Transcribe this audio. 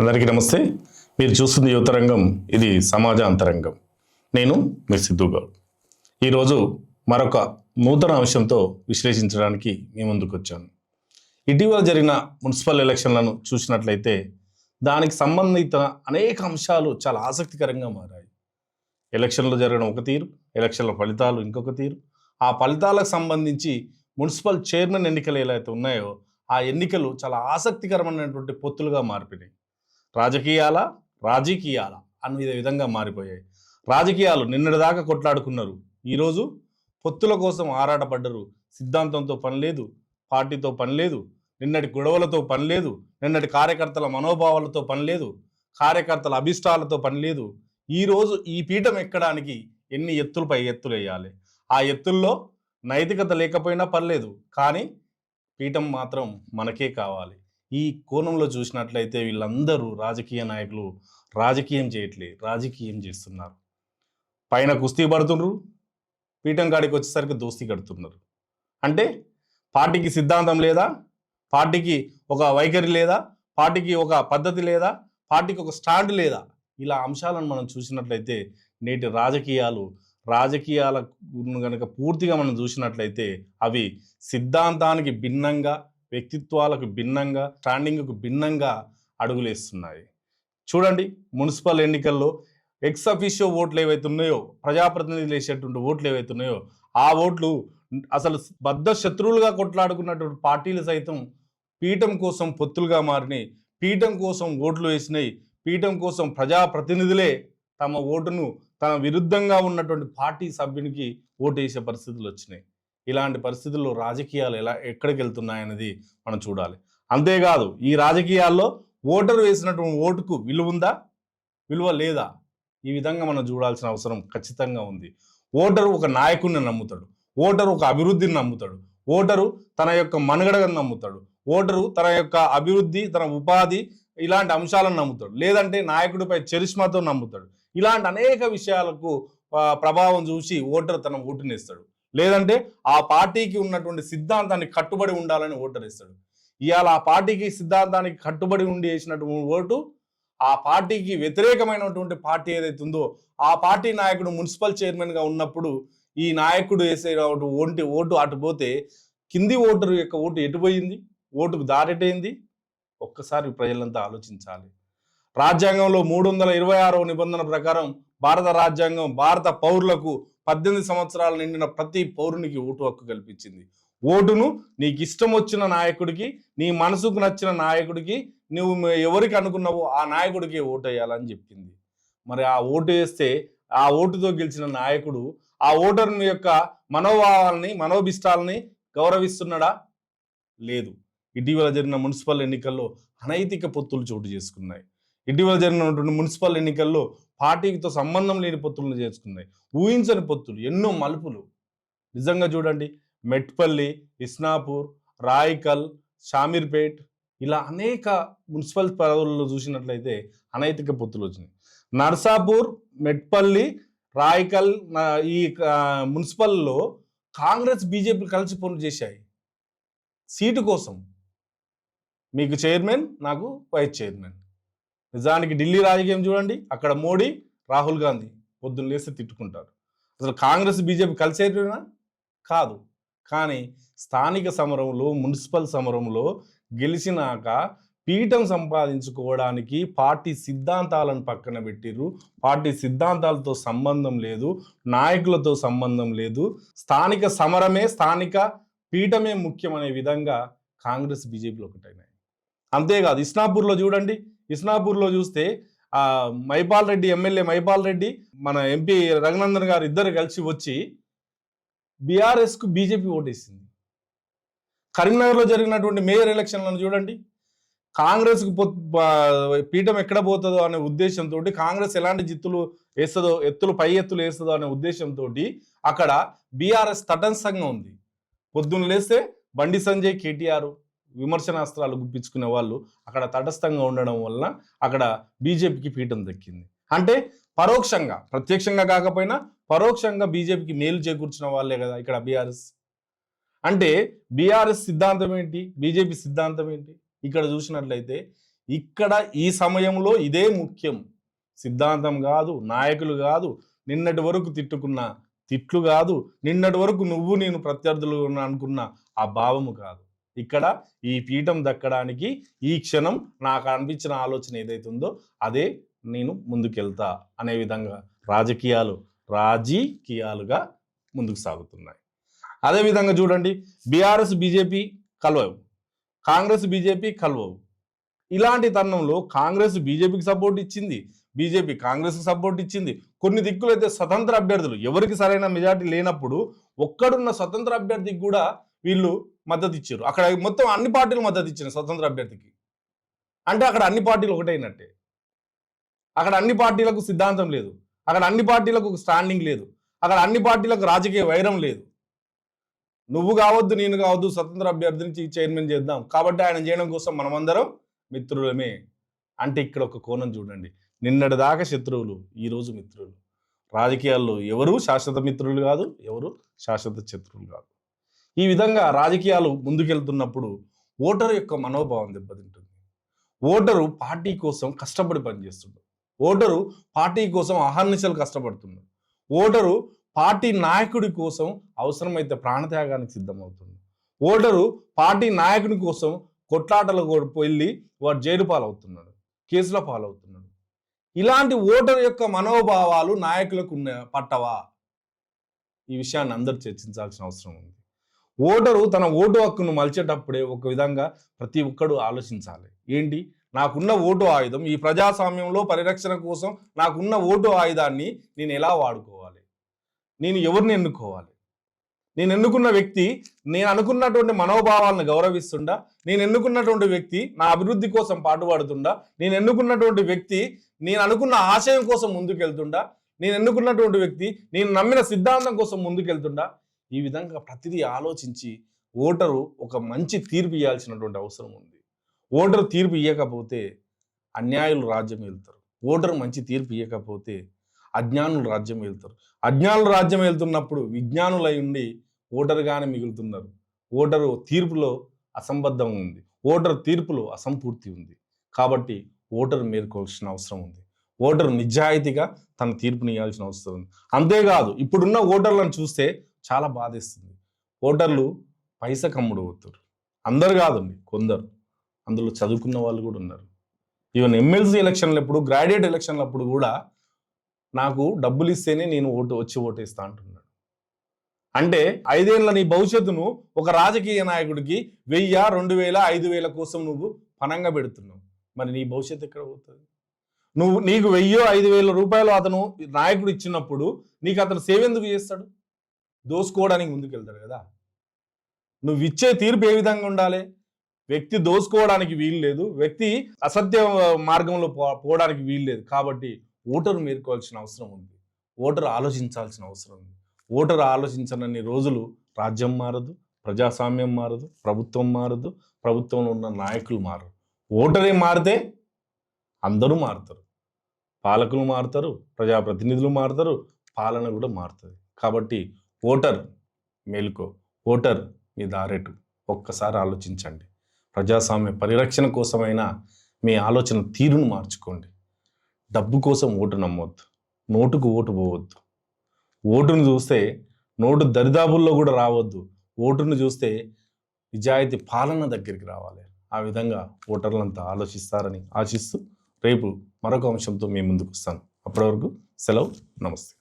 అందరికీ నమస్తే. మీరు చూస్తుంది యువతరంగం. ఇది సమాజ అంతరంగం. నేను మీ సిద్ధు గౌడ్. ఈరోజు మరొక నూతన అంశంతో విశ్లేషించడానికి మీ ముందుకు వచ్చాను. ఇటీవల జరిగిన మున్సిపల్ ఎలక్షన్లను చూసినట్లయితే దానికి సంబంధిత అనేక అంశాలు చాలా ఆసక్తికరంగా మారాయి. ఎలక్షన్లు జరగడం ఒక తీరు, ఎలక్షన్ల ఫలితాలు ఇంకొక తీరు. ఆ ఫలితాలకు సంబంధించి మున్సిపల్ చైర్మన్ ఎన్నికలు ఎలా అయితే ఉన్నాయో ఆ ఎన్నికలు చాలా ఆసక్తికరమైనటువంటి పొత్తులుగా మారిపోయినాయి. రాజకీయాల అనే విధంగా మారిపోయాయి. రాజకీయాలు నిన్నటిదాకా కొట్లాడుకున్నారు, ఈరోజు పొత్తుల కోసం ఆరాటపడ్డరు. సిద్ధాంతంతో పని లేదు, పార్టీతో పని లేదు, నిన్నటి గొడవలతో పని లేదు, నిన్నటి కార్యకర్తల మనోభావాలతో పని లేదు, కార్యకర్తల అభిష్టాలతో పని లేదు. ఈరోజు ఈ పీఠం ఎక్కడానికి ఎన్ని ఎత్తులపై ఎత్తులు వేయాలి. ఆ ఎత్తుల్లో నైతికత లేకపోయినా పర్లేదు, కానీ పీఠం మాత్రం మనకే కావాలి. ఈ కోణంలో చూసినట్లయితే వీళ్ళందరూ రాజకీయ నాయకులు రాజకీయం చేయట్లేదు, రాజకీయం చేస్తున్నారు. పైన కుస్తీ పడుతున్నారు, పీఠం కాడికి వచ్చేసరికి దోస్తీ కడుతున్నారు. అంటే పార్టీకి సిద్ధాంతం లేదా, పార్టీకి ఒక వైఖరి లేదా, పార్టీకి ఒక పద్ధతి లేదా, పార్టీకి ఒక స్టాండ్ లేదా. ఇలా అంశాలను మనం చూసినట్లయితే నేటి రాజకీయాల కనుక పూర్తిగా మనం చూసినట్లయితే అవి సిద్ధాంతానికి భిన్నంగా, వ్యక్తిత్వాలకు భిన్నంగా, స్టాండింగ్కు భిన్నంగా అడుగులేస్తున్నాయి. చూడండి, మున్సిపల్ ఎన్నికల్లో ఎక్స్ అఫీషియో ఓట్లు ఏవైతే ఉన్నాయో, ప్రజాప్రతినిధులు వేసేటువంటి ఓట్లు ఏవైతే ఉన్నాయో ఆ ఓట్లు అసలు బద్ధ శత్రువులుగా కొట్లాడుకున్నటువంటి పార్టీలు సైతం పీఠం కోసం పొత్తులుగా మారినాయి, పీఠం కోసం ఓట్లు వేసినాయి, పీఠం కోసం ప్రజాప్రతినిధులే తమ ఓటును తన విరుద్ధంగా ఉన్నటువంటి పార్టీ సభ్యునికి ఓటు వేసే పరిస్థితులు వచ్చినాయి. ఇలాంటి పరిస్థితుల్లో రాజకీయాలు ఎక్కడికి వెళ్తున్నాయనేది మనం చూడాలి. అంతేకాదు, ఈ రాజకీయాల్లో ఓటరు వేసినటువంటి ఓటుకు విలువ ఉందా, విలువ లేదా, ఈ విధంగా మనం చూడాల్సిన అవసరం ఖచ్చితంగా ఉంది. ఓటరు ఒక నాయకుడిని నమ్ముతాడు, ఓటరు ఒక అభివృద్ధిని నమ్ముతాడు, ఓటరు తన యొక్క మనుగడను నమ్ముతాడు, ఓటరు తన యొక్క అభివృద్ధి, తన ఉపాధి ఇలాంటి అంశాలను నమ్ముతాడు, లేదంటే నాయకుడిపై చరిష్మాతో నమ్ముతాడు. ఇలాంటి అనేక విషయాలకు ప్రభావం చూసి ఓటరు తన ఓటునేస్తాడు, లేదంటే ఆ పార్టీకి ఉన్నటువంటి సిద్ధాంతాన్ని కట్టుబడి ఉండాలని ఓటర్ ఇస్తాడు. ఇవాళ ఆ పార్టీకి సిద్ధాంతానికి కట్టుబడి ఉండి వేసినటువంటి ఓటు ఆ పార్టీకి వ్యతిరేకమైనటువంటి పార్టీ ఏదైతే ఉందో ఆ పార్టీ నాయకుడు మున్సిపల్ చైర్మన్గా ఉన్నప్పుడు ఈ నాయకుడు వేసే ఓటు అటు పోతే కింది ఓటరు యొక్క ఓటు ఎటుపోయింది, ఓటుకు దారెటైంది, ఒక్కసారి ప్రజలంతా ఆలోచించాలి. రాజ్యాంగంలో 326వ నిబంధన ప్రకారం భారత రాజ్యాంగం భారత పౌరులకు 18 సంవత్సరాలు నిండిన ప్రతి పౌరునికి ఓటు హక్కు కల్పించింది. ఓటును నీకు ఇష్టం వచ్చిన నాయకుడికి, నీ మనసుకు నచ్చిన నాయకుడికి, నువ్వు ఎవరికి అనుకున్నావో ఆ నాయకుడికి ఓటు వేయాలని చెప్పింది. మరి ఆ ఓటు వేస్తే ఆ ఓటుతో గెలిచిన నాయకుడు ఆ ఓటరు యొక్క మనోభావాలని, మనోభిష్టాలని గౌరవిస్తున్నాడా? లేదు. ఇటీవల జరిగిన మున్సిపల్ ఎన్నికల్లో అనైతిక పొత్తులు చోటు చేసుకున్నాయి. ఇటీవల జరిగినటువంటి మున్సిపల్ ఎన్నికల్లో పార్టీతో సంబంధం లేని పొత్తులను చేసుకున్నాయి. ఊహించని పొత్తులు, ఎన్నో మలుపులు. నిజంగా చూడండి, మెట్పల్లి, ఇస్నాపూర్, రాయికల్, షామీర్పేట్ ఇలా అనేక మున్సిపల్ పదవుల్లో చూసినట్లయితే అనైతిక పొత్తులు వచ్చినాయి. నర్సాపూర్, మెట్పల్లి, రాయికల్ ఈ మున్సిపల్లో కాంగ్రెస్ బీజేపీ కలిసి పనులు చేశాయి సీటు కోసం. మీకు చైర్మన్, నాకు వైస్ చైర్మన్. నిజానికి ఢిల్లీ రాజకీయం చూడండి, అక్కడ మోడీ, రాహుల్ గాంధీ పొద్దున్న లేస్తే తిట్టుకుంటారు. అసలు కాంగ్రెస్ బీజేపీ కలిసేటనా కాదు. కానీ స్థానిక సమరంలో, మున్సిపల్ సమరంలో గెలిచినాక పీఠం సంపాదించుకోవడానికి పార్టీ సిద్ధాంతాలను పక్కన పెట్టిర్రు. పార్టీ సిద్ధాంతాలతో సంబంధం లేదు, నాయకులతో సంబంధం లేదు, స్థానిక సమరమే, స్థానిక పీఠమే ముఖ్యమనే విధంగా కాంగ్రెస్ బీజేపీలు ఒకటైనాయి. అంతేకాదు, ఇస్నాపూర్లో చూడండి, ఇస్నాపూర్లో చూస్తే మైపాల్ రెడ్డి, ఎమ్మెల్యే మైపాల్ రెడ్డి, మన ఎంపీ రఘునందన్ గారు ఇద్దరు కలిసి వచ్చి బీఆర్ఎస్కు బీజేపీ ఓటేసింది. కరీంనగర్లో జరిగినటువంటి మేయర్ ఎలక్షన్లను చూడండి, కాంగ్రెస్కు పీఠం ఎక్కడ పోతుందో అనే ఉద్దేశంతో, కాంగ్రెస్ ఎలాంటి ఎత్తులు పై ఎత్తులు వేస్తుందో అనే ఉద్దేశంతో అక్కడ బీఆర్ఎస్ తటస్థంగా ఉంది. పొద్దున్న లేస్తే బండి సంజయ్, కేటీఆర్ విమర్శనాస్త్రాలు గుప్పించుకునే వాళ్ళు అక్కడ తటస్థంగా ఉండడం వలన అక్కడ బీజేపీకి పీఠం దక్కింది. అంటే పరోక్షంగా, ప్రత్యక్షంగా కాకపోయినా పరోక్షంగా బీజేపీకి మేలు చేకూర్చిన వాళ్ళే కదా ఇక్కడ బీఆర్ఎస్. అంటే బీఆర్ఎస్ సిద్ధాంతం ఏంటి, బీజేపీ సిద్ధాంతం ఏంటి? ఇక్కడ చూసినట్లయితే ఇక్కడ ఈ సమయంలో ఇదే ముఖ్యం. సిద్ధాంతం కాదు, నాయకులు కాదు, నిన్నటి వరకు తిట్టుకున్న తిట్లు కాదు, నిన్నటి వరకు నువ్వు నేను ప్రత్యర్థులు అనుకున్న ఆ భావము కాదు. ఇక్కడ ఈ పీఠం దక్కడానికి ఈ క్షణం నాకు అనిపించిన ఆలోచన ఏదైతుందో అదే నేను ముందుకెళ్తా అనే విధంగా రాజకీయాలుగా ముందుకు సాగుతున్నాయి. అదేవిధంగా చూడండి, బీఆర్ఎస్ బీజేపీ కలవవు, కాంగ్రెస్ బీజేపీ కలవవు. ఇలాంటి తరుణంలో కాంగ్రెస్ బీజేపీకి సపోర్ట్ ఇచ్చింది, బీజేపీ కాంగ్రెస్కి సపోర్ట్ ఇచ్చింది. కొన్ని దిక్కులు అయితే స్వతంత్ర అభ్యర్థులు ఎవరికి సరైన మెజార్టీ లేనప్పుడు ఒక్కడున్న స్వతంత్ర అభ్యర్థికి కూడా వీళ్ళు మద్దతు ఇచ్చారు. అక్కడ మొత్తం అన్ని పార్టీలు మద్దతు ఇచ్చారు స్వతంత్ర అభ్యర్థికి. అంటే అక్కడ అన్ని పార్టీలు ఒకటైనట్టే. అక్కడ అన్ని పార్టీలకు సిద్ధాంతం లేదు, అక్కడ అన్ని పార్టీలకు స్టాండింగ్ లేదు, అక్కడ అన్ని పార్టీలకు రాజకీయ వైరం లేదు. నువ్వు కావద్దు, నేను కావద్దు, స్వతంత్ర అభ్యర్థిని చైర్మన్ చేద్దాం, కాబట్టి ఆయన చేయడం కోసం మనమందరం మిత్రులమే. అంటే ఇక్కడ ఒక కోణం చూడండి, నిన్నటి దాకా శత్రువులు, ఈరోజు మిత్రులు. రాజకీయాల్లో ఎవరు శాశ్వత మిత్రులు కాదు, ఎవరు శాశ్వత శత్రువులు కాదు. ఈ విధంగా రాజకీయాలు ముందుకెళ్తున్నప్పుడు ఓటరు యొక్క మనోభావం దెబ్బతింటుంది. ఓటరు పార్టీ కోసం కష్టపడి పనిచేస్తున్నాడు, ఓటరు పార్టీ కోసం అహర్నిశలు కష్టపడుతున్నాడు, ఓటరు పార్టీ నాయకుడి కోసం అవసరమైతే ప్రాణత్యాగానికి సిద్ధమవుతుంది, ఓటరు పార్టీ నాయకుడి కోసం కొట్లాటలకు వెళ్ళి వాడు జైలు పాలవుతున్నాడు, కేసుల పాలవుతున్నాడు. ఇలాంటి ఓటరు యొక్క మనోభావాలు నాయకులకు పట్టవా? ఈ విషయాన్ని అందరూ చర్చించాల్సిన అవసరం ఉంది. ఓటరు తన ఓటు హక్కును మలిచేటప్పుడే ఒక విధంగా ప్రతి ఒక్కడు ఆలోచించాలి. ఏంటి, నాకున్న ఓటు ఆయుధం, ఈ ప్రజాస్వామ్యంలో పరిరక్షణ కోసం నాకున్న ఓటు ఆయుధాన్ని నేను ఎలా వాడుకోవాలి, నేను ఎవరిని ఎన్నుకోవాలి, నేను ఎన్నుకున్న వ్యక్తి నేను అనుకున్నటువంటి మనోభావాలను గౌరవిస్తుండా, నేను ఎన్నుకున్నటువంటి వ్యక్తి నా అభివృద్ధి కోసం పాటుపడుతుండా, నేను ఎన్నుకున్నటువంటి వ్యక్తి నేను అనుకున్న ఆశయం కోసం ముందుకెళ్తుండా, నేను ఎన్నుకున్నటువంటి వ్యక్తి నేను నమ్మిన సిద్ధాంతం కోసం ముందుకెళ్తుండా. ఈ విధంగా ప్రతిదీ ఆలోచించి ఓటరు ఒక మంచి తీర్పు ఇవ్వాల్సినటువంటి అవసరం ఉంది. ఓటరు తీర్పు ఇవ్వకపోతే అన్యాయులు రాజ్యం వెళ్తారు, ఓటరు మంచి తీర్పు ఇవ్వకపోతే అజ్ఞానులు రాజ్యం వెళ్తారు. అజ్ఞానులు రాజ్యం వెళ్తున్నప్పుడు విజ్ఞానులై ఉండి ఓటరుగానే మిగులుతున్నారు. ఓటరు తీర్పులో అసంబద్ధం ఉంది, ఓటరు తీర్పులో అసంపూర్తి ఉంది. కాబట్టి ఓటరు మేల్కోవాల్సిన అవసరం ఉంది. ఓటరు నిజాయితీగా తన తీర్పుని ఇవ్వాల్సిన అవసరం ఉంది. అంతేకాదు, ఇప్పుడున్న ఓటర్లను చూస్తే చాలా బాధేస్తుంది. ఓటర్లు పైస కమ్ముడు అవుతారు. అందరు కాదండి, కొందరు, అందులో చదువుకున్న వాళ్ళు కూడా ఉన్నారు. ఈవెన్ ఎమ్మెల్సీ ఎలక్షన్లప్పుడు, గ్రాడ్యుయేట్ ఎలక్షన్లప్పుడు కూడా నాకు డబ్బులు ఇస్తేనే నేను ఓటేస్తా అంటున్నాడు. అంటే 5 ఏళ్ల నీ భవిష్యత్తును ఒక రాజకీయ నాయకుడికి 1000, 2000, 5000 కోసం నువ్వు పనంగా పెడుతున్నావు. మరి నీ భవిష్యత్తు ఎక్కడ పోతుంది? నీకు 1000, 5000 రూపాయలు అతను నాయకుడు ఇచ్చినప్పుడు నీకు అతను సేవ ఎందుకు చేస్తాడు? దోసుకోవడానికి ముందుకెళ్తాడు కదా. నువ్వు ఇచ్చే తీర్పు ఏ విధంగా ఉండాలి? వ్యక్తి దోసుకోవడానికి వీలు లేదు, వ్యక్తి అసత్య మార్గంలో పోవడానికి వీలు లేదు. కాబట్టి ఓటరు మేర్కోవాల్సిన అవసరం ఉంది, ఓటరు ఆలోచించాల్సిన అవసరం ఉంది. ఓటరు ఆలోచించనన్ని రోజులు రాజ్యం మారదు, ప్రజాస్వామ్యం మారదు, ప్రభుత్వం మారదు, ప్రభుత్వంలో ఉన్న నాయకులు మారరు. ఓటరే మారితే అందరూ మారుతారు, పాలకులు మారుతారు, ప్రజాప్రతినిధులు మారుతారు, పాలన కూడా మారుతుంది. కాబట్టి ఓటర్ మేలుకో, ఓటర్ మీ దారెటు, ఒక్కసారి ఆలోచించండి. ప్రజాస్వామ్య పరిరక్షణ కోసమైనా మీ ఆలోచన తీరును మార్చుకోండి. డబ్బు కోసం ఓటు నమ్మొద్దు, నోటుకు ఓటు పోవద్దు. ఓటును చూస్తే నోటు దరిదాపుల్లో కూడా రావద్దు. ఓటును చూస్తే నిజాయితీ పాలన దగ్గరికి రావాలి. ఆ విధంగా ఓటర్లంతా ఆలోచిస్తారని ఆశిస్తూ రేపు మరొక అంశంతో మీ ముందుకు వస్తాను. అప్పటి వరకు సెలవు, నమస్తే.